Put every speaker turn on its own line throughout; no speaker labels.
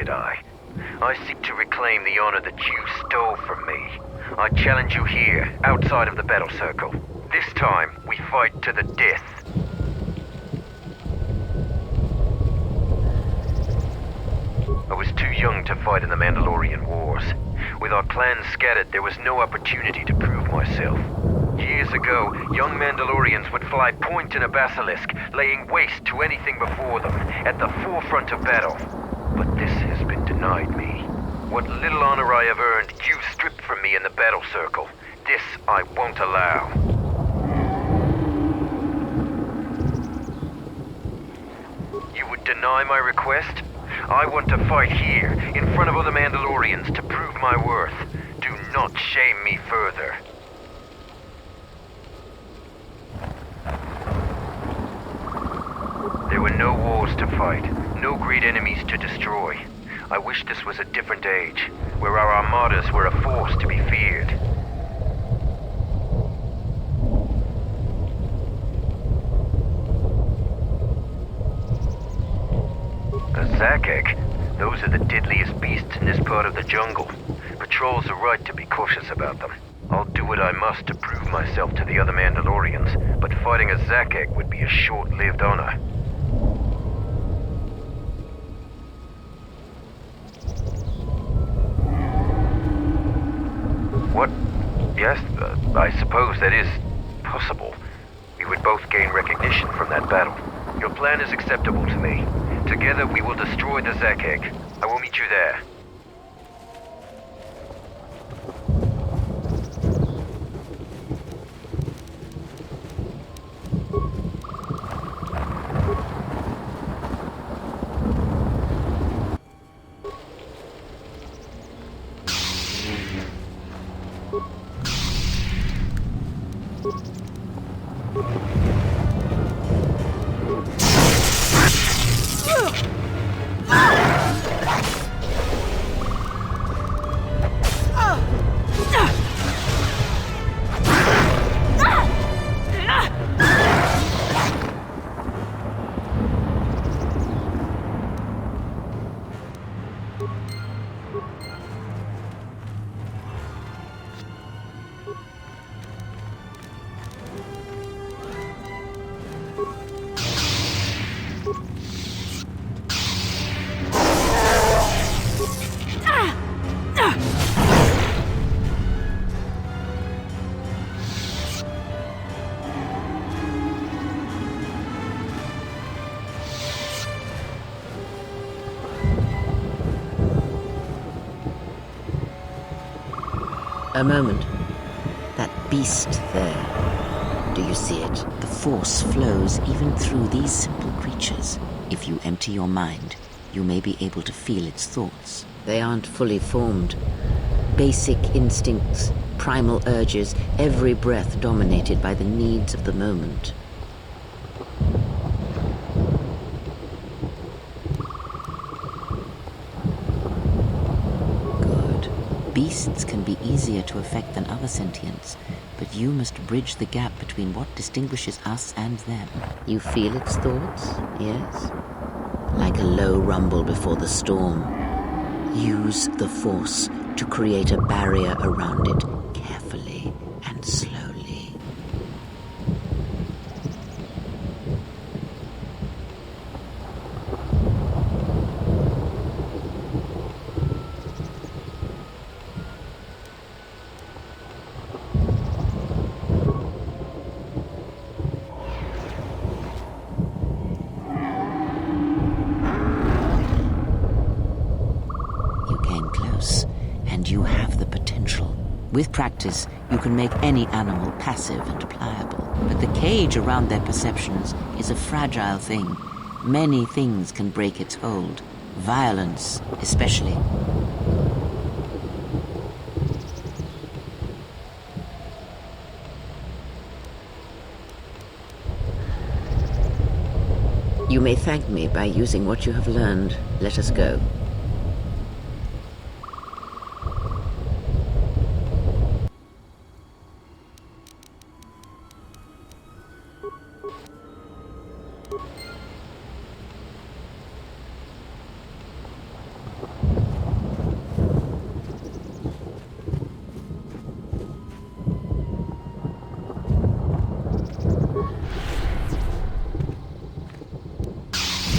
I? I seek to reclaim the honor that you stole from me. I challenge you here, outside of the battle circle. This time, we fight to the death. I was too young to fight in the Mandalorian Wars. With our clans scattered, there was no opportunity to prove myself. Years ago, young Mandalorians would fly point in a basilisk, laying waste to anything before them, at the forefront of battle. But this has been denied me. What little honor I have earned, you stripped from me in the battle circle. This I won't allow. You would deny my request? I want to fight here, in front of other Mandalorians, to prove my worth. Do not shame me further. There were no wars to fight, no great enemies to destroy. I wish this was a different age, where our armadas were a force to be feared. A Zakek? Those are the deadliest beasts in this part of the jungle. Patrols are right to be cautious about them. I'll do what I must to prove myself to the other Mandalorians, but fighting a Zakek would be a short-lived honor. What? Yes, I suppose that is possible. We would both gain recognition from that battle. Your plan is acceptable to me. Together we will destroy the Zakek. I will meet you there.
A moment. That beast there. Do you see it? The force flows even through these simple creatures. If you empty your mind, you may be able to feel its thoughts. They aren't fully formed. Basic instincts, primal urges, every breath dominated by the needs of the moment. Beasts can be easier to affect than other sentients, but you must bridge the gap between what distinguishes us and them. You feel its thoughts, yes? Like a low rumble before the storm. Use the force to create a barrier around it, carefully and slowly. With practice, you can make any animal passive and pliable. But the cage around their perceptions is a fragile thing. Many things can break its hold. Violence, especially. You may thank me by using what you have learned. Let us go.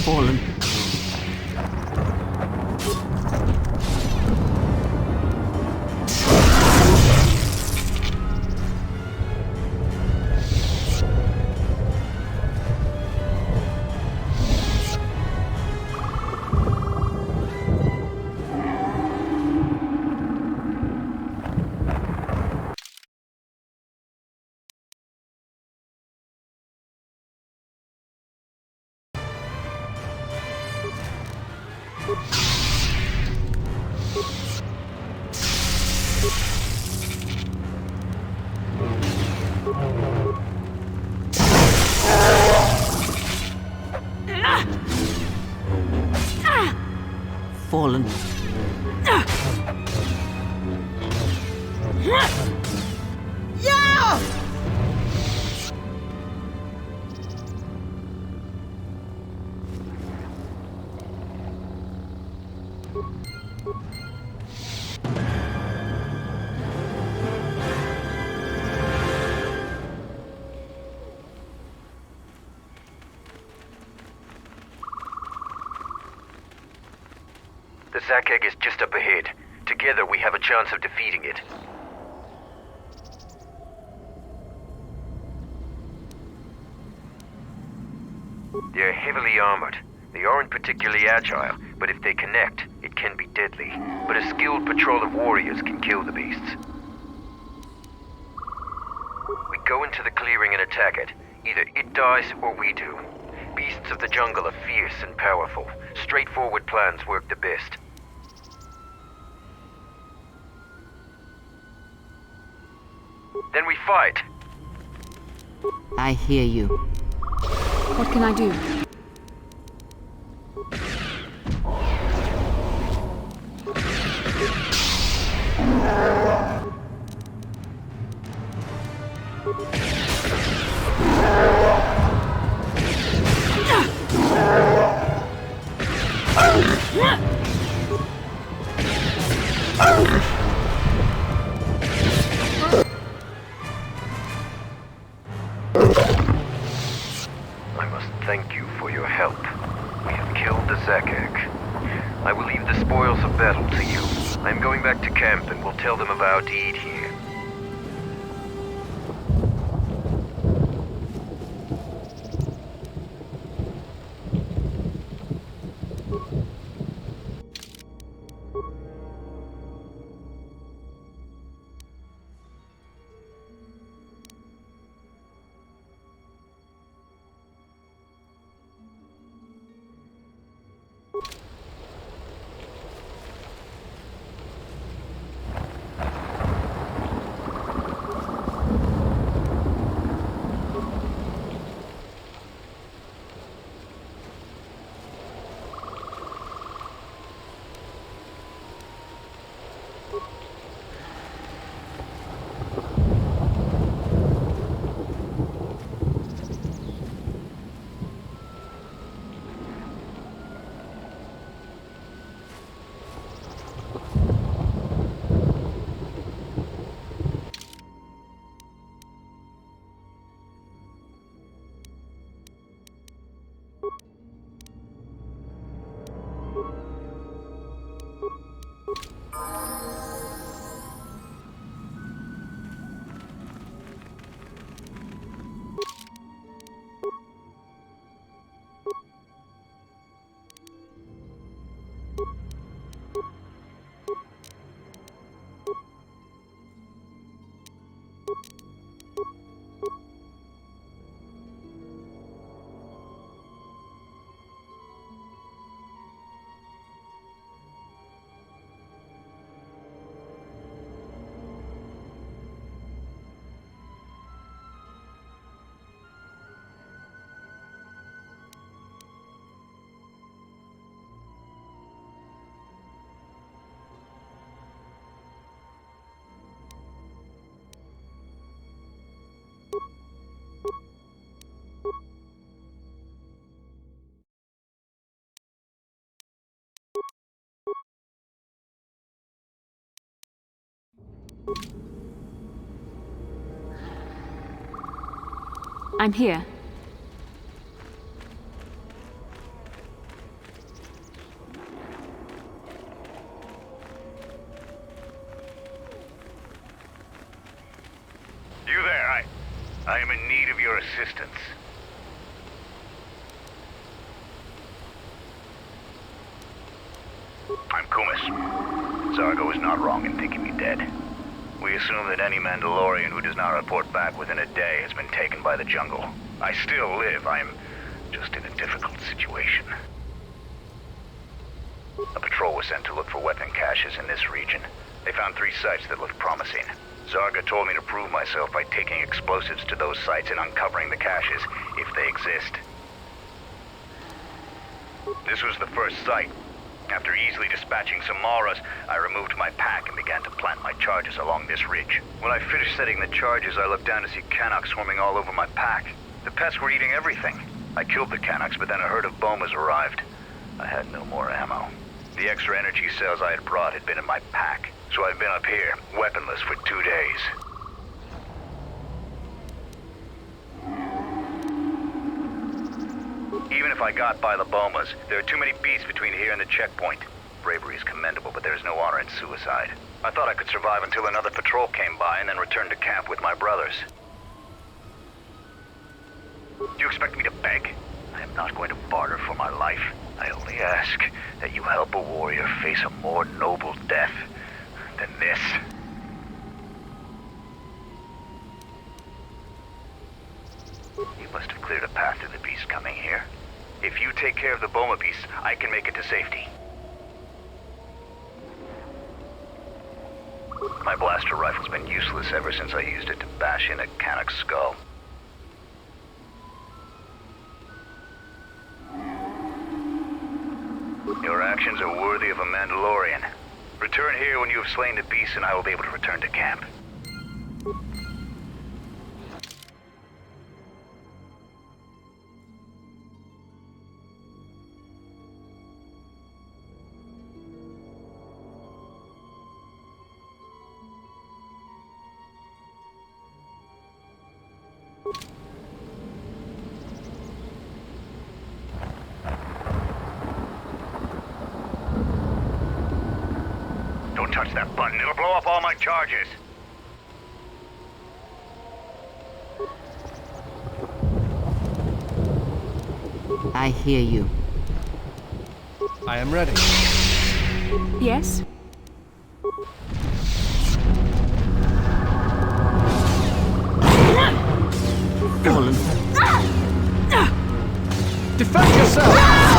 fallen. Fallen.
The Zac egg is just up ahead. Together we have a chance of defeating it. They're heavily armored. They aren't particularly agile, but if they connect, it can be deadly. But a skilled patrol of warriors can kill the beasts. We go into the clearing and attack it. Either it dies or we do. Beasts of the jungle are fierce and powerful. Straightforward plans work the best. Then we fight.
I hear you.
What can I do?
I must thank you for your help. We have killed the Zac egg. I will leave the spoils of battle to you. I am going back to camp and will tell them of our deed here.
I'm here.
assistance. I'm Kumis. Zargo is not wrong in thinking me dead. We assume that any Mandalorian who does not report back within a day has been taken by the jungle. I still live. I'm just in a difficult situation. A patrol was sent to look for weapon caches in this region. They found 3 sites that looked promising. Zarga told me to prove myself by taking explosives to those sites and uncovering the caches, if they exist. This was the first site. After easily dispatching some Maras, I removed my pack and began to plant my charges along this ridge. When I finished setting the charges, I looked down to see Canucks swarming all over my pack. The pests were eating everything. I killed the Canucks, but then a herd of Bomas arrived. I had no more ammo. The extra energy cells I had brought had been in my pack, so I've been up here, weaponless for 2 days. Even if I got by the Bomas, there are too many beasts between here and the checkpoint. Bravery is commendable, but there's no honor in suicide. I thought I could survive until another patrol came by and then return to camp with my brothers. Do you expect me to beg? I am not going to barter for my life. I only ask that you help a warrior face a more noble death than this. You must have cleared a path to the beast coming here. If you take care of the Boma beast, I can make it to safety. My blaster rifle's been useless ever since I used it to bash in a Canuck's skull. Your actions are worthy of a Mandalorian. Return here when you have slain the beast and I will be able to return to camp. Don't touch that button, it'll blow up all my charges.
I hear you.
I am ready.
Yes?
Fallen.
Defend yourself!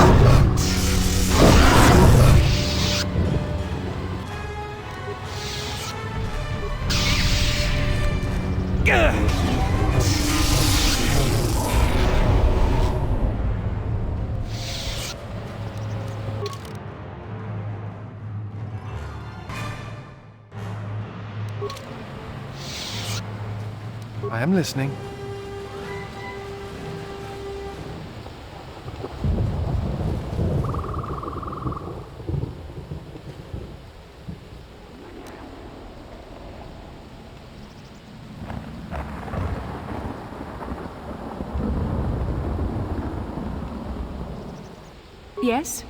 I am listening.
Yes?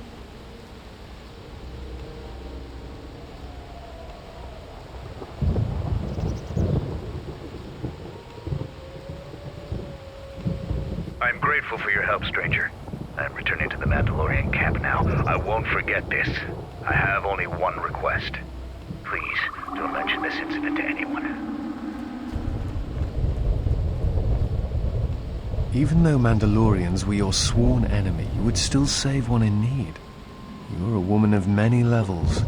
I'm grateful for your help, stranger. I'm returning to the Mandalorian camp now. I won't forget this. I have only one request. Please, don't mention this incident to anyone.
Even though Mandalorians were your sworn enemy, you would still save one in need. You're a woman of many levels.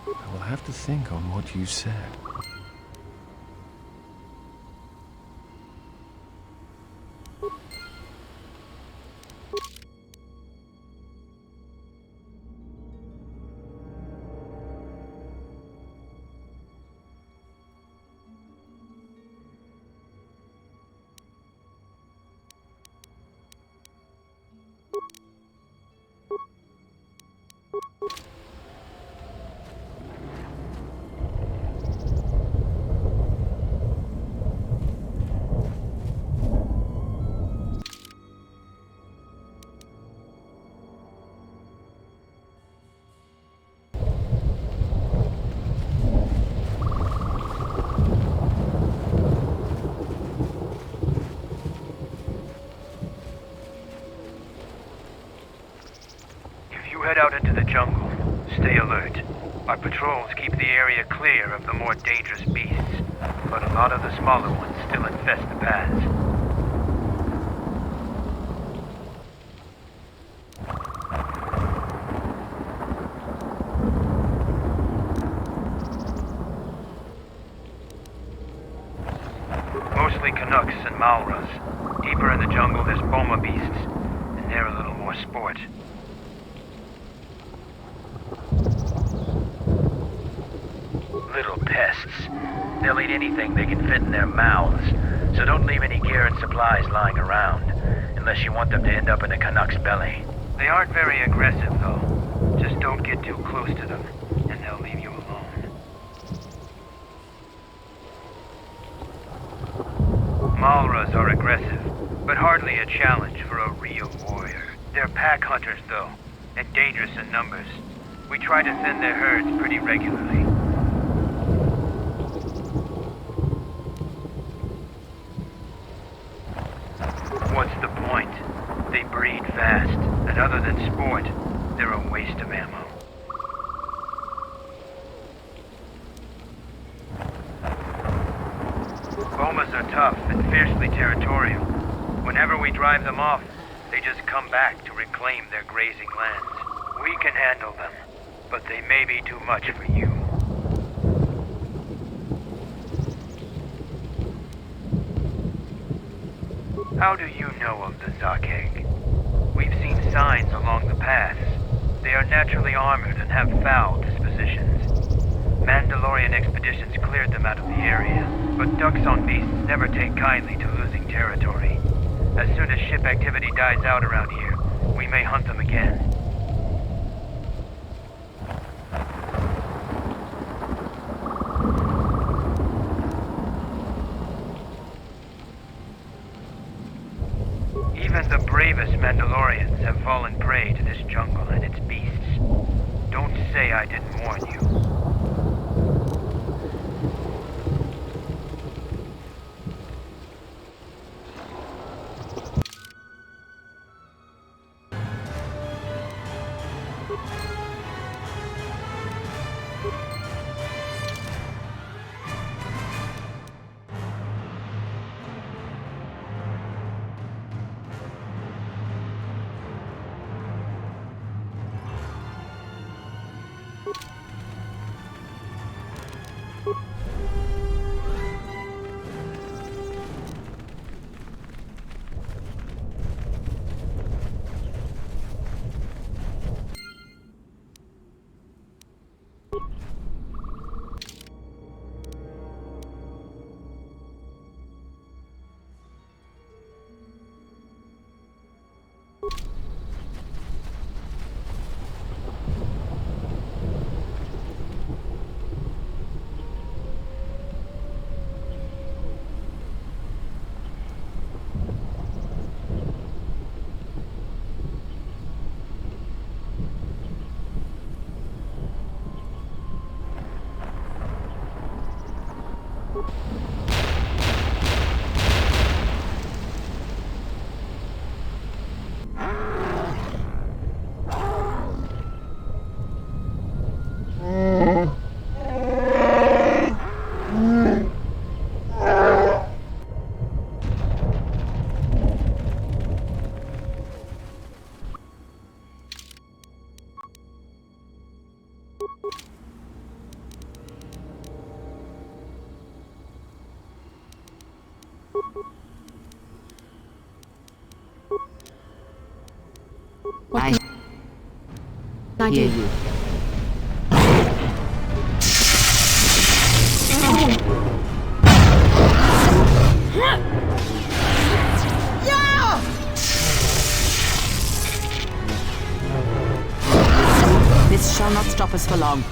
I will have to think on what you said.
You head out into the jungle. Stay alert. Our patrols keep the area clear of the more dangerous beasts, but a lot of the smaller ones still infest the paths. Mostly Canucks and Malras. Deeper in the jungle there's Boma beasts, and they're a little more sport. Little pests. They'll eat anything they can fit in their mouths, so don't leave any gear and supplies lying around, unless you want them to end up in a Canuck's belly. They aren't very aggressive, though. Just don't get too close to them, and they'll leave you alone. Malras are aggressive, but hardly a challenge for a real warrior. They're pack hunters, though, and dangerous in numbers. We try to thin their herds pretty regularly. What's the point? They breed fast, and other than sport, they're a waste of ammo. Bomas are tough and fiercely territorial. Whenever we drive them off, they just come back to reclaim their grazing lands. We can handle them, but they may be too much for you. How do you know of the Zakeg? We've seen signs along the paths. They are naturally armored and have foul dispositions. Mandalorian expeditions cleared them out of the area, but Dksun beasts never take kindly to losing territory. As soon as ship activity dies out around here, we may hunt them again. Even the bravest Mandalorians have fallen prey to this jungle and its beasts. Don't say I didn't warn you.
I hear you. This shall not stop us for long.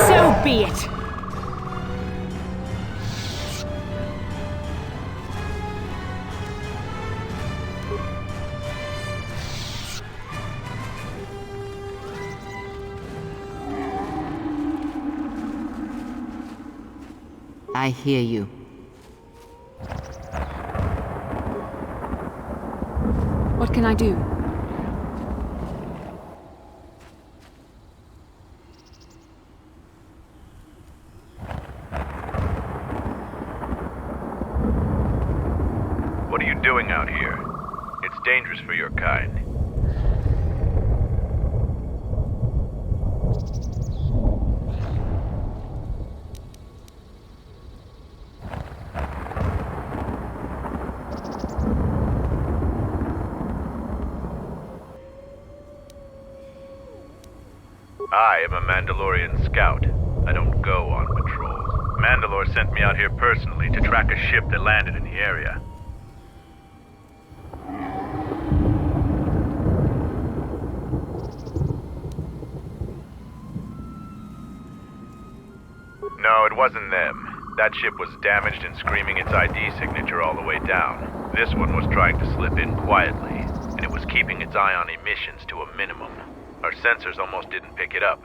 So be it!
I hear you.
What can I do?
What are you doing out here? It's dangerous for your kind. I am a Mandalorian scout. I don't go on patrol. Mandalore sent me out here personally to track a ship that landed in the area. No, it wasn't them. That ship was damaged and screaming its ID signature all the way down. This one was trying to slip in quietly, and it was keeping its eye on emissions to a minimum. Our sensors almost didn't pick it up.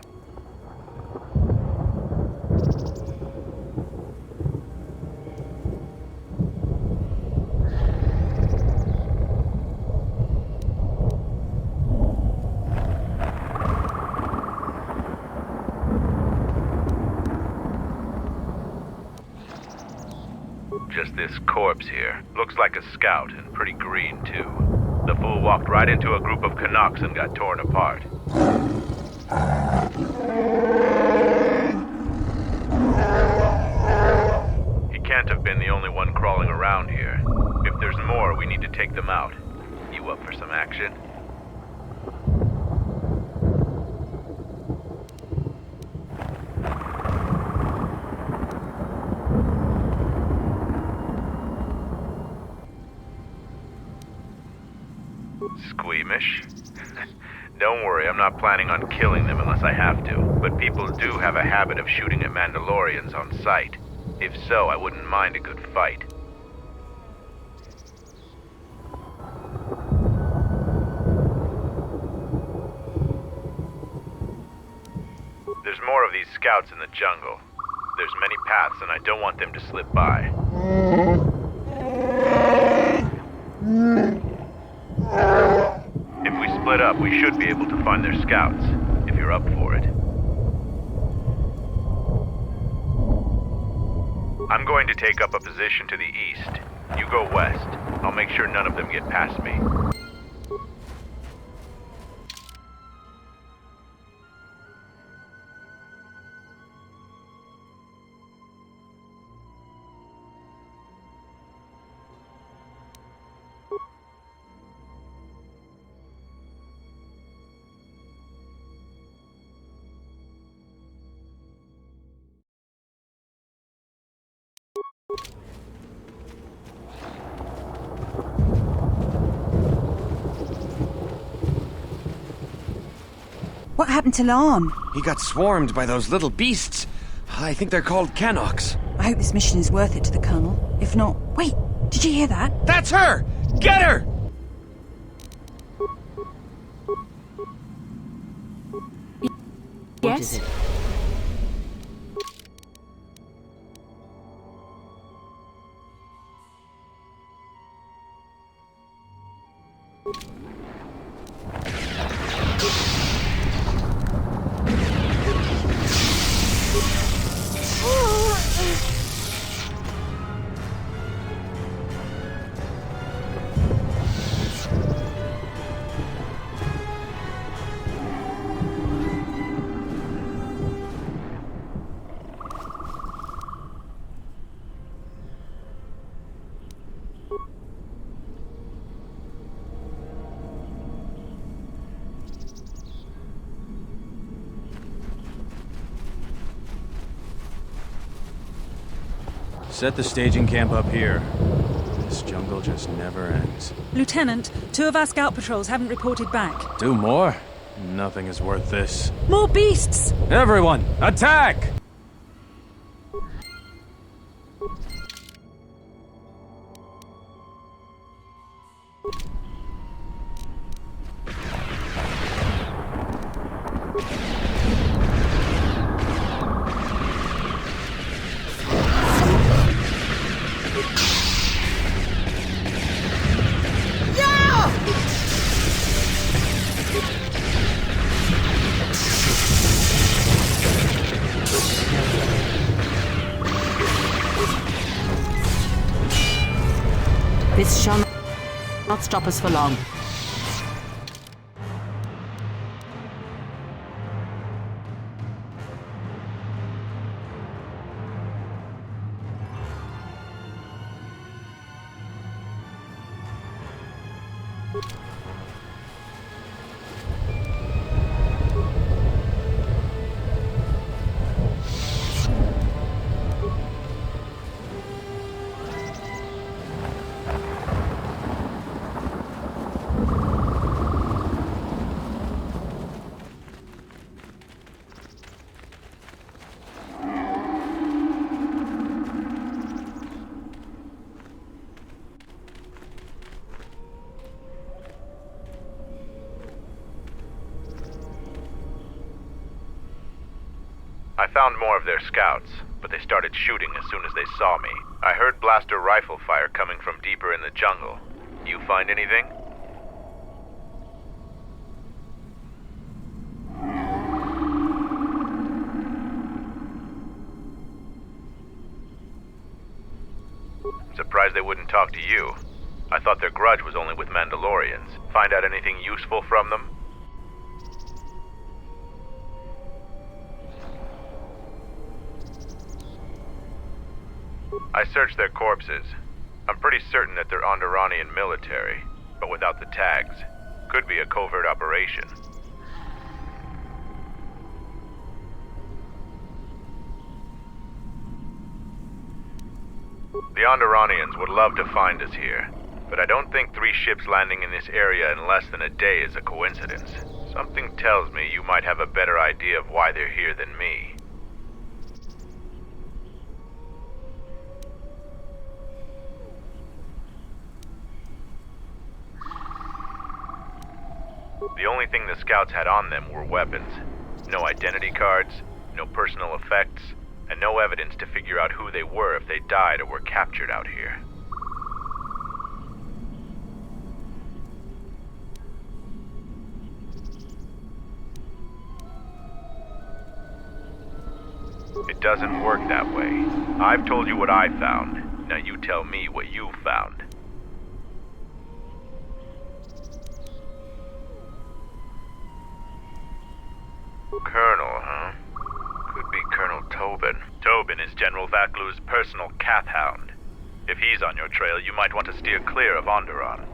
Just this corpse here. Looks like a scout, and pretty green, too. The fool walked right into a group of Canucks and got torn apart. He can't have been the only one crawling around here. If there's more, we need to take them out. You up for some action? Squeamish? Don't worry, I'm not planning on killing them unless I have to, but people do have a habit of shooting at Mandalorians on sight. If so, I wouldn't mind a good fight. There's more of these scouts in the jungle. There's many paths and I don't want them to slip by. If we split up, we should be able to find their scouts, if you're up for it. I'm going to take up a position to the east. You go west. I'll make sure none of them get past me.
What happened to Lon?
He got swarmed by those little beasts. I think they're called Canucks.
I hope this mission is worth it to the Colonel. If not... Wait, did you hear that?
That's her! Get her!
What is
Yes?
it?
Set the staging camp up here. This jungle just never ends.
Lieutenant, 2 of our scout patrols haven't reported back.
2 more? Nothing is worth this.
More beasts!
Everyone, attack!
This shall not stop us for long.
I found more of their scouts, but they started shooting as soon as they saw me. I heard blaster rifle fire coming from deeper in the jungle. You find anything? Surprised they wouldn't talk to you. I thought their grudge was only with Mandalorians. Find out anything useful from them? I searched their corpses. I'm pretty certain that they're Onderonian military, but without the tags. Could be a covert operation. The Onderonians would love to find us here, but I don't think 3 ships landing in this area in less than a day is a coincidence. Something tells me you might have a better idea of why they're here than me. The only thing the scouts had on them were weapons. No identity cards, no personal effects, and no evidence to figure out who they were if they died or were captured out here. It doesn't work that way. I've told you what I found. Now you tell me what you found. Colonel, huh? Could be Colonel Tobin. Tobin is General Vaklu's personal cath hound. If he's on your trail, you might want to steer clear of Oндерон.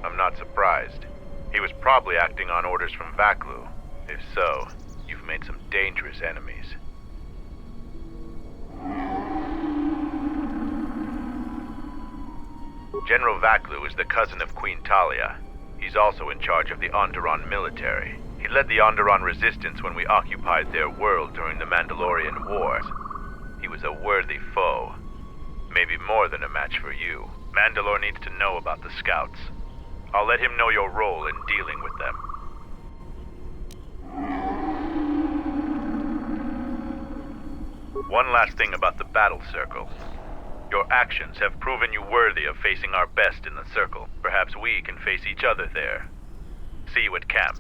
I'm not surprised. He was probably acting on orders from Vaklu. If so, you've made some dangerous enemies. General Vaklu is the cousin of Queen Talia. He's also in charge of the Oндерон military. He led the Oндерон resistance when we occupied their world during the Mandalorian Wars. He was a worthy foe. Maybe more than a match for you. Mandalore needs to know about the scouts. I'll let him know your role in dealing with them. One last thing about the battle circle. Your actions have proven you worthy of facing our best in the circle. Perhaps we can face each other there. See you at camp.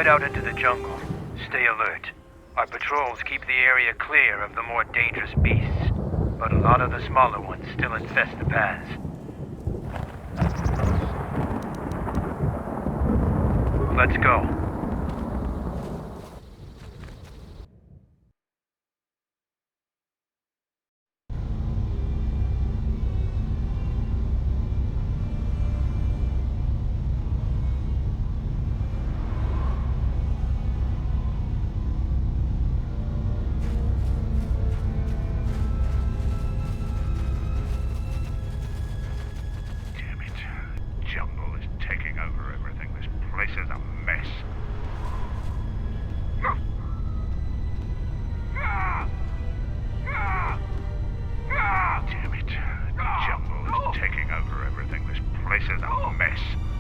head out into the jungle. Stay alert. Our patrols keep the area clear of the more dangerous beasts, but a lot of the smaller ones still infest the paths. Let's go.
This is a mess.